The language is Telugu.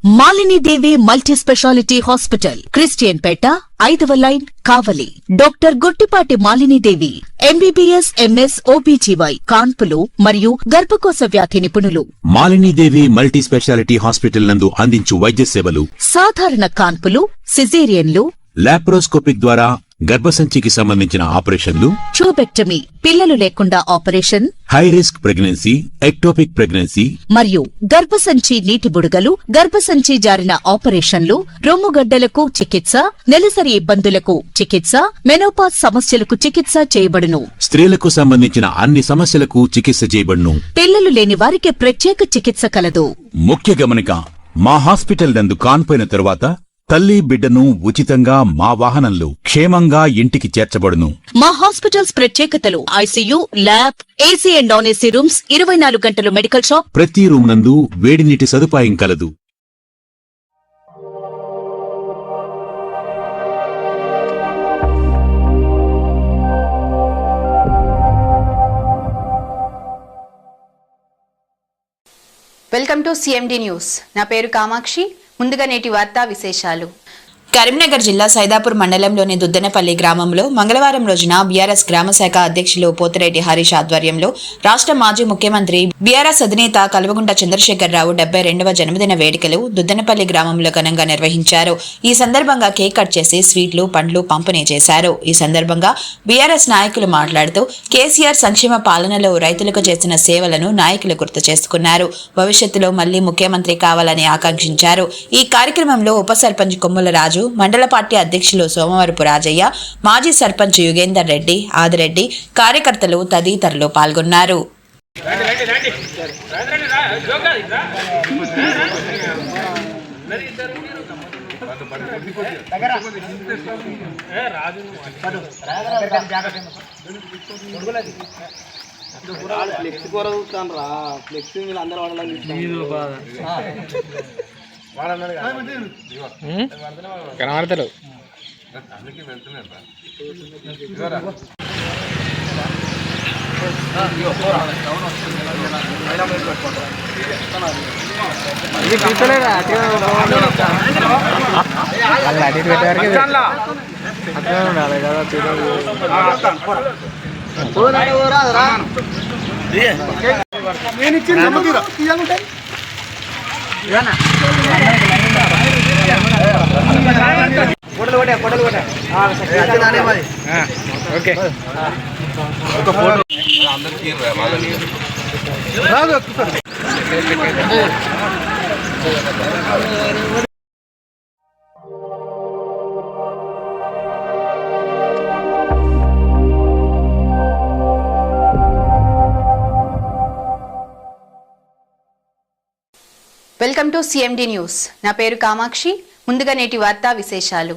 Malini Devi multi speciality hospital, Christian Peta, 5వ line, Kavali. Doctor Guttipati Malinidevi, MBBS, MS, OBGY, కాన్పులు మరియు గర్భకోశ వ్యాధి నిపుణులు. మాలినీదేవి మల్టీ స్పెషాలిటీ హాస్పిటల్ నందు అందించు వైద్య సేవలు: సాధారణ కాన్పులు, సిజేరియన్లు, లాప్రోస్కోపిక్ ద్వారా గర్భసంచికి సంబంధించిన ఆపరేషన్లు, ట్యూబెక్టమీ, పిల్లలు లేకుండా operation, high risk pregnancy, ectopic pregnancy మరియు గర్భసంచి నీటి బుడగలు, గర్భసంచి జారిన ఆపరేషన్లు, రొమ్ముగడ్డలకు చికిత్స, నెలసరి ఇబ్బందులకు చికిత్స, మెనోపాజ్ సమస్యలకు చికిత్స చేయబడును. స్త్రీలకు సంబంధించిన అన్ని సమస్యలకు చికిత్స చేయబడును. పిల్లలు లేని వారికి ప్రత్యేక చికిత్స కలదు. ముఖ్య గమనిక: మా హాస్పిటల్ నందు కాన్పోయిన తరువాత తల్లి బిడ్డను ఉచితంగా మా వాహనంలో క్షేమంగా ఇంటికి చేర్చబడును. మా హాస్పిటల్స్ ప్రత్యేకతలు: ICU, lab, AC and non AC rooms, 24 గంటలు మెడికల్ షాప్, ప్రతి రూమ్ నందు వేడి నీటి సదుపాయం కలదు. Welcome to CMD news. నా పేరు కామాక్షి. ముందుగా నేటి వార్తా విశేషాలు. కరీంనగర్ జిల్లా సైదాపూర్ మండలంలోని దుద్దనపల్లి గ్రామంలో మంగళవారం రోజున బీఆర్ఎస్ గ్రామశాఖ అధ్యక్షులు పోతిరెడ్డి హరీష్ ఆధ్వర్యంలో రాష్ట్ర మాజీ ముఖ్యమంత్రి బీఆర్ఎస్ అధినేత కల్వకుంట్ల చంద్రశేఖరరావు 72వ జన్మదిన వేడుకలు దుద్దనపల్లి గ్రామంలో ఘనంగా నిర్వహించారు. ఈ సందర్భంగా కేక్ కట్ చేసి స్వీట్లు, పండ్లు పంపిణీ చేశారు. ఈ సందర్భంగా బీఆర్ఎస్ నాయకులు మాట్లాడుతూ కేసీఆర్ సంక్షేమ పాలనలో రైతులకు చేసిన సేవలను నాయకులు గుర్తు చేసుకున్నారు. భవిష్యత్తులో మళ్లీ ముఖ్యమంత్రి కావాలని ఆకాంక్షించారు. ఈ కార్యక్రమంలో ఉప సర్పంచ్ కొమ్ముల రాజు, మండల పార్టీ అధ్యక్షులు సోమవరపు రాజయ్య, మాజీ సర్పంచ్ యుగేందర్ రెడ్డి, ఆదిరెడ్డి, కార్యకర్తలు తదితరులు పాల్గొన్నారు. కనబడతలు okay. Welcome to CMD news. నా పేరు కామాక్షి. ముందుగా నేటి వార్తా విశేషాలు.